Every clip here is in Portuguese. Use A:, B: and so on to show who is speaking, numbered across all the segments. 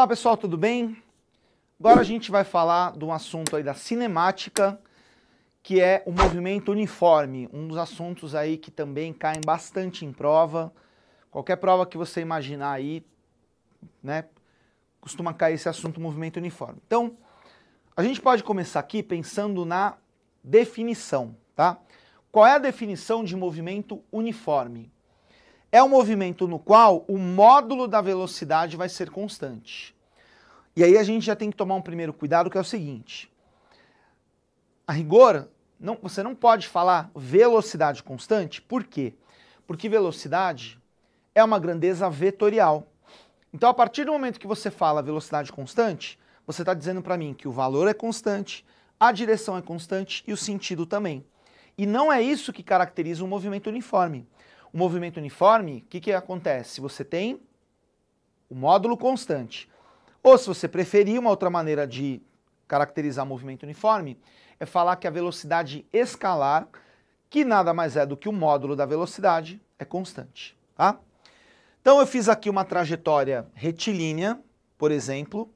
A: Olá pessoal, tudo bem? Agora a gente vai falar de um assunto aí da cinemática, que é o movimento uniforme, um dos assuntos aí que também caem bastante em prova. Qualquer prova que você imaginar aí, né, costuma cair esse assunto movimento uniforme. Então, a gente pode começar aqui pensando na definição, tá? Qual é a definição de movimento uniforme? É um movimento no qual o módulo da velocidade vai ser constante. E aí a gente já tem que tomar um primeiro cuidado, que é o seguinte. A rigor, você não pode falar velocidade constante. Por quê? Porque velocidade é uma grandeza vetorial. Então, a partir do momento que você fala velocidade constante, você está dizendo para mim que o valor é constante, a direção é constante e o sentido também. E não é isso que caracteriza um movimento uniforme. O movimento uniforme, o que acontece? Você tem o módulo constante. Ou, se você preferir, uma outra maneira de caracterizar o movimento uniforme é falar que a velocidade escalar, que nada mais é do que o módulo da velocidade, é constante. Tá? Então eu fiz aqui uma trajetória retilínea, por exemplo.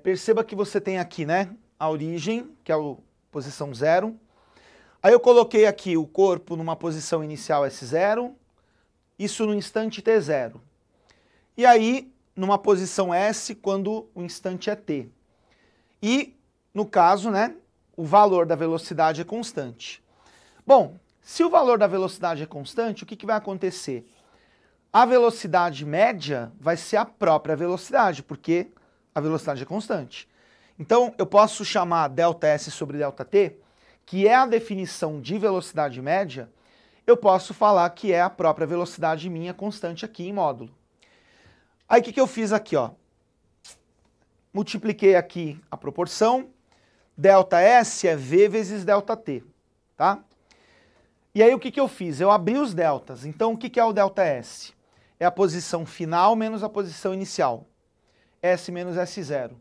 A: Perceba que você tem aqui, né, a origem, que é a posição 0. Aí eu coloquei aqui o corpo numa posição inicial S0, isso no instante T0. E aí, numa posição S, quando o instante é T. E, no caso, né, o valor da velocidade é constante. Bom, se o valor da velocidade é constante, o que vai acontecer? A velocidade média vai ser a própria velocidade, porque a velocidade é constante. Então, eu posso chamar ΔS sobre ΔT, que é a definição de velocidade média, eu posso falar que é a própria velocidade minha constante aqui em módulo. Aí o que eu fiz aqui, ó? Multipliquei aqui a proporção, ΔS é V vezes ΔT, tá? E aí o que eu fiz? Eu abri os deltas, então o que é o ΔS? É a posição final menos a posição inicial, S menos S0,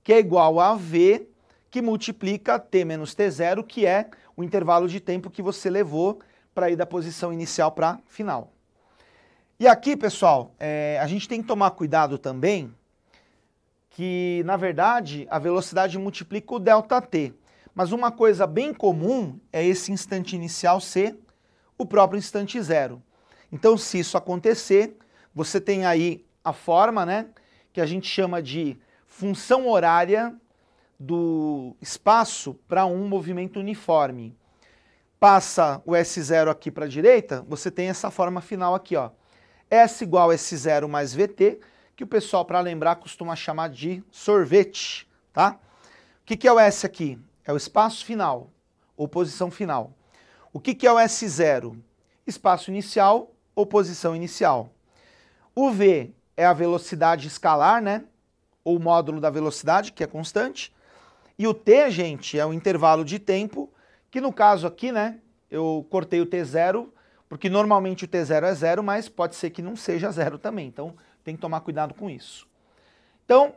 A: que é igual a V, que multiplica T menos T0, que é o intervalo de tempo que você levou para ir da posição inicial para a final. E aqui, pessoal, a gente tem que tomar cuidado também que, na verdade, a velocidade multiplica o ΔT. Mas uma coisa bem comum é esse instante inicial ser o próprio instante zero. Então, se isso acontecer, você tem aí a forma, né, que a gente chama de função horária do espaço para um movimento uniforme. Passa o S0 aqui para a direita, você tem essa forma final aqui, ó. S igual a S0 mais VT, que o pessoal, para lembrar, costuma chamar de sorvete, tá? O que é o S aqui? É o espaço final, ou posição final. O que é o S0? Espaço inicial ou posição inicial. O V é a velocidade escalar, né? Ou módulo da velocidade, que é constante. E o T, gente, é o intervalo de tempo, que no caso aqui, né, eu cortei o T0, porque normalmente o T0 é 0, mas pode ser que não seja 0 também, então tem que tomar cuidado com isso. Então,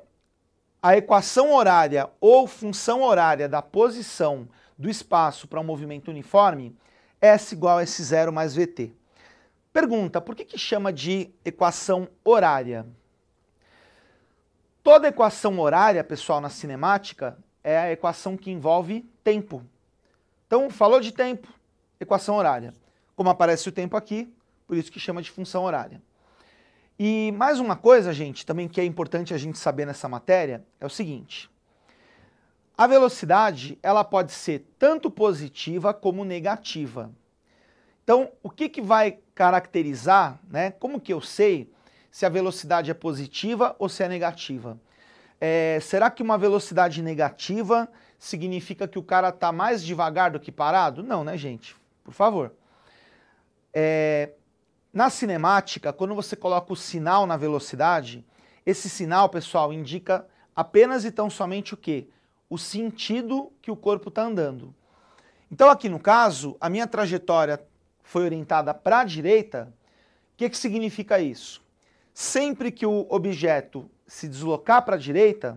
A: a equação horária ou função horária da posição do espaço para um movimento uniforme é S igual a S0 mais VT. Pergunta, por que chama de equação horária? Toda equação horária, pessoal, na cinemática, é a equação que envolve tempo. Então, falou de tempo, equação horária. Como aparece o tempo aqui, por isso que chama de função horária. E mais uma coisa, gente, também que é importante a gente saber nessa matéria, é o seguinte. A velocidade, ela pode ser tanto positiva como negativa. Então, o que vai caracterizar, né? Como que eu sei se a velocidade é positiva ou se é negativa? Será que uma velocidade negativa significa que o cara está mais devagar do que parado? Não, né, gente? Por favor. Na cinemática, quando você coloca o sinal na velocidade, esse sinal, pessoal, indica apenas e tão somente o quê? O sentido que o corpo está andando. Então, aqui no caso, a minha trajetória foi orientada para a direita. O que significa isso? Sempre que o objeto se deslocar para a direita,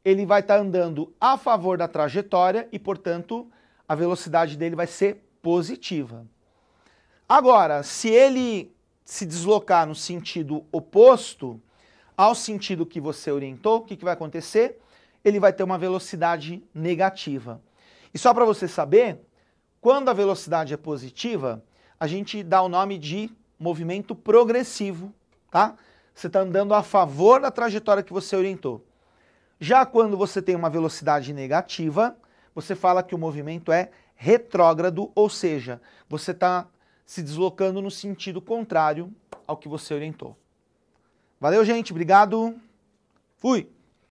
A: ele vai estar andando a favor da trajetória e, portanto, a velocidade dele vai ser positiva. Agora, se ele se deslocar no sentido oposto, ao sentido que você orientou, o que vai acontecer? Ele vai ter uma velocidade negativa. E só para você saber, quando a velocidade é positiva, a gente dá o nome de movimento progressivo, tá? Você está andando a favor da trajetória que você orientou. Já quando você tem uma velocidade negativa, você fala que o movimento é retrógrado, ou seja, você está se deslocando no sentido contrário ao que você orientou. Valeu, gente. Obrigado. Fui.